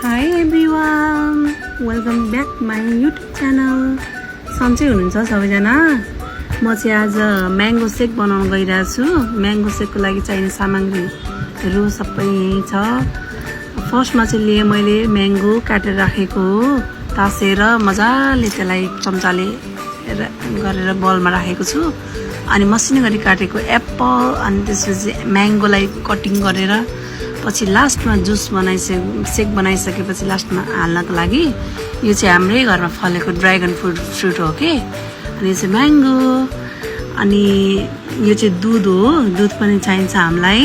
Hi everyone, welcome back my YouTube channel. सन्चै हुनुहुन्छ सबैजना? म चाहिँ आज म्याङ्गो सेक बनाउन गइरहेको छु। म्याङ्गो सेकको लागि चाहिने सामग्रीहरू सबै यही छ। फर्स्टमा चाहिँ लिए मैले म्याङ्गो काटेर राखेको हो, तासेर मजाले त्यसलाई चम्चाले गरेर बलमा राखेको छु। अनि मसिनो गरी काटेको एप्पल, अनि त्यसपछि म्याङ्गोलाई कटिङ गरेर पछि लास्टमा जुस सेक बनाइसकेपछि लास्टमा हाल्नको लागि यो चाहिँ हाम्रै घरमा फलेको ड्र्यागन फ्रुट हो के। अनि यो चाहिँ म्याङ्गो, अनि यो चाहिँ दुध हो, दुध पनि चाहिन्छ हामीलाई।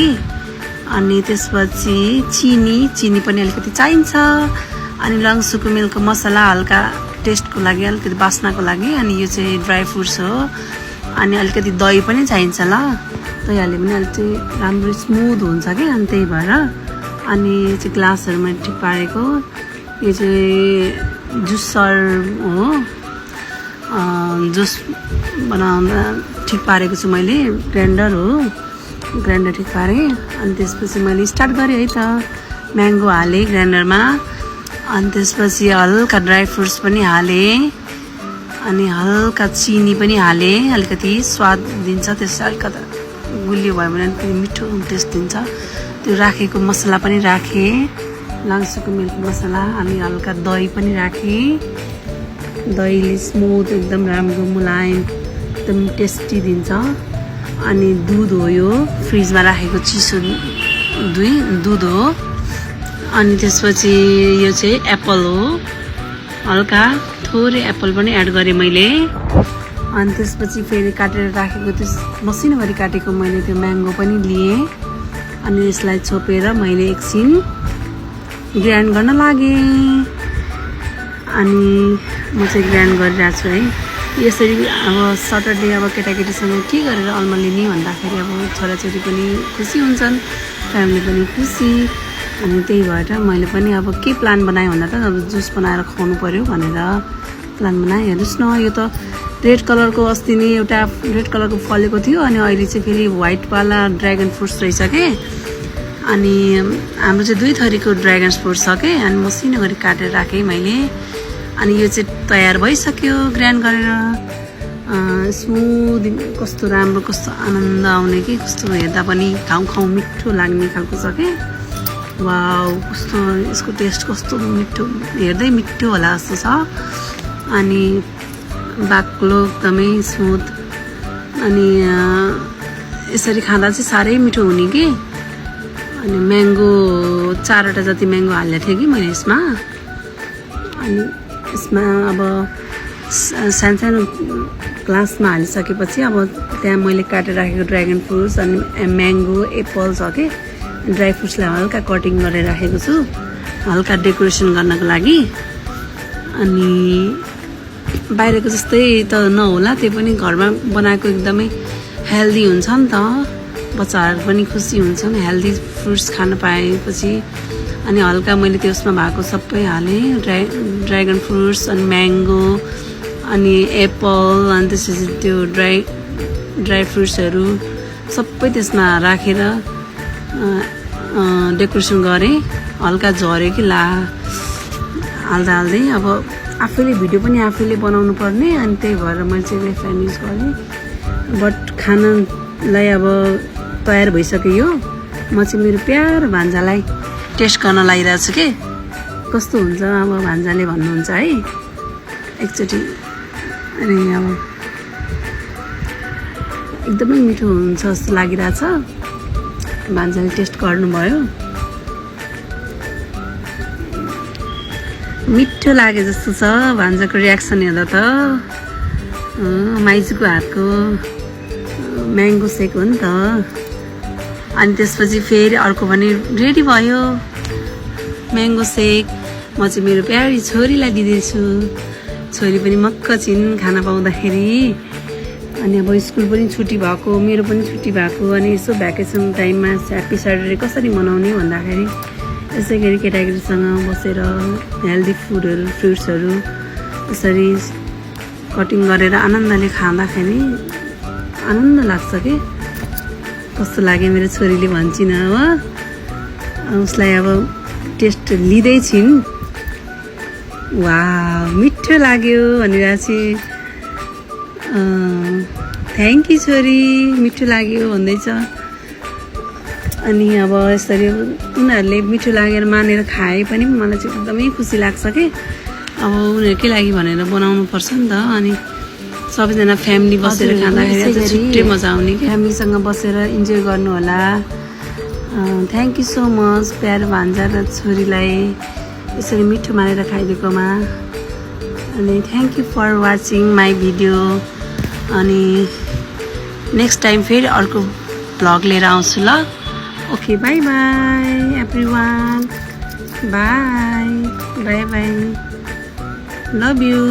अनि त्यसपछि चिनी पनि अलिकति चाहिन्छ। अनि लङसुको मिल्कको मसला हल्का टेस्टको लागि, अलिकति बास्नाको लागि। अनि यो चाहिँ ड्राई फ्रुट्स हो। अनि अलिकति दही पनि चाहिन्छ ल, दही हाल्यो भने अलिक चाहिँ राम्रो स्मुथ हुन्छ कि। अनि त्यही भएर अनि यो चाहिँ ग्लासहरू मैले ठिक पारेको, यो चाहिँ जुसर हो, जुस बनाउँदा ठिक पारेको छु मैले, ग्राइन्डर हो, ग्राइन्डर ठिक पारेँ। अनि त्यसपछि मैले स्टार्ट गरेँ है त, म्याङ्गो हालेँ ग्राइन्डरमा। अनि त्यसपछि हल्का ड्राई फ्रुट्स पनि हालेँ, अनि हल्का चिनी पनि हालेँ, अलिकति स्वाद दिन्छ। त्यसै अलिकति गुलियो भयो भने अलिकति मिठो टेस्ट दिन्छ। त्यो राखेको मसला पनि राखेँ, लङसुको मिल्क मसला। अनि हल्का दही पनि राखेँ, दहीले स्मुथ एकदम राम्रो मुलायम एकदम टेस्टी दिन्छ। अनि दुध हो, यो फ्रिजमा राखेको चिसो दुध हो। अनि त्यसपछि यो चाहिँ एप्पल हो, हल्का थोरै एप्पल पनि एड गरेँ मैले। अनि त्यसपछि फेरि काटेर राखेको त्यो मसिनो गरी काटेको मैले त्यो म्याङ्गो पनि लिएँ। अनि यसलाई छोपेर मैले एकछिन ग्राइन्ड गर्न लागेँ। अनि म चाहिँ ग्राइन्ड गरिरहेको छु है यसरी। अब सटरडे अब केटाकेटीसँग के गरेर अल्मलिने भन्दाखेरि अब छोराछोरी पनि खुसी हुन्छन्, फ्यामिली पनि खुसी। अनि त्यही भएर मैले पनि अब के प्लान बनाएँ भन्दा त अब जुस बनाएर खुवाउनु पऱ्यो भनेर प्लान बनाएँ। हेर्नुहोस् न, यो त रेड कलरको अस्ति नै एउटा रेड कलरको फलेको थियो, अनि अहिले चाहिँ फेरि व्हाइटवाला ड्र्यागन फ्रुट्स रहेछ के। अनि हाम्रो चाहिँ 2 थरीको ड्र्यागन फ्रुट छ के। अनि मसिनो गरी काटेर राखेँ मैले। अनि यो चाहिँ तयार भइसक्यो ग्राइन्ड गरेर। स्मुथ, कस्तो राम्रो, कस्तो आनन्द आउने कि, कस्तो हेर्दा पनि खाउँ मिठो लाग्ने खालको छ के। वाउ, कस्तो यसको टेस्ट कस्तो मिठो, हेर्दै मिठो होला जस्तो छ। अनि बाक्लो एकदमै स्मुथ। अनि यसरी खाँदा चाहिँ साह्रै मिठो हुने कि। अनि म्याङ्गो 4वटा जति म्याङ्गो हालेको थिएँ कि मैले यसमा। अनि यसमा अब सानो ग्लासमा हालिसकेपछि अब त्यहाँ मैले काटेर राखेको ड्र्यागन फ्रुट्स अनि म्याङ्गो, एप्पल छ कि, ड्राई फ्रुट्सलाई हल्का कटिङ गरेर राखेको छु, हल्का डेकोरेसन गर्नको लागि। अनि बाहिरको जस्तै त नहोला, त्यो पनि घरमा बनाएको एकदमै हेल्दी हुन्छ नि त, बच्चाहरू पनि खुसी हुन्छन् हेल्दी फ्रुट्स खान पाएपछि। अनि हल्का मैले त्यसमा भएको सबै हालेँ, ड्र्यागन फ्रुट्स अनि म्याङ्गो अनि एप्पल, अनि त्यसपछि त्यो ड्राई फ्रुट्सहरू सबै त्यसमा राखेर डेकोरेसन गरेँ। हल्का झऱ्यो कि हाल्दै अब आफैले भिडियो पनि आफैले बनाउनु पर्ने। अनि त्यही भएर मैले चाहिँ रेफरेन्स युज गरेँ। बट खानालाई अब तयार भइसक्यो यो। म चाहिँ मेरो प्यारो भान्जालाई टेस्ट गर्न लागिरहेको छु के, कस्तो हुन्छ अब भान्जाले भन्नुहुन्छ है एकचोटि। अनि अब एकदमै मिठो हुन्छ जस्तो लागिरहेछ, भान्जाले टेस्ट गर्नुभयो। मिठो लागे जस्तो छ भान्जाको रियाक्सन हेर्दा त। माइजूको हातको म्याङ्गो सेक हो नि त। अनि त्यसपछि फेरि अर्को पनि रेडी भयो म्याङ्गो सेक। म चाहिँ मेरो प्यारी छोरीलाई दिँदैछु, छोरी पनि मक्क छिन् खान पाउँदाखेरि। अनि अब स्कुल पनि छुट्टी भएको, मेरो पनि छुट्टी भएको। अनि यसो भ्याकेसन टाइममा ह्याप्पी स्याटरडे कसरी मनाउने भन्दाखेरि यसै गरी केटाकेटीसँग बसेर हेल्दी फुडहरू, फ्रुट्सहरू यसरी कटिङ गरेर आनन्दले खाँदाखेरि आनन्द लाग्छ कि। कस्तो लाग्यो मेरो छोरीले भन्छिन हो, उसलाई अब टेस्ट लिँदैछिन्। वाह मिठो लाग्यो भनेर चाहिँ थ्याङ्क यू छोरी, मिठो लाग्यो भन्दैछ। अनि अब यसरी उनीहरूले मिठो लागेर मानेर खाए पनि मलाई चाहिँ एकदमै खुसी लाग्छ कि अब उनीहरूकै लागि भनेर बनाउनु पर्छ नि त। अनि सबैजना फ्यामिली बसेर खाँदाखेरि चाहिँ छुट्टै मजा आउने कि फ्यामिलीसँग बसेर इन्जोय गर्नु होला। थ्याङ्क यू सो मच प्यारो भान्जा र छोरीलाई यसरी मिठो मानेर खाइदिएकोमा। अनि thank you for watching my video. अनि नेक्स्ट टाइम फेरि अर्को भ्लग लिएर आउँछु ल। Okay bye bye everyone, bye bye bye, love you.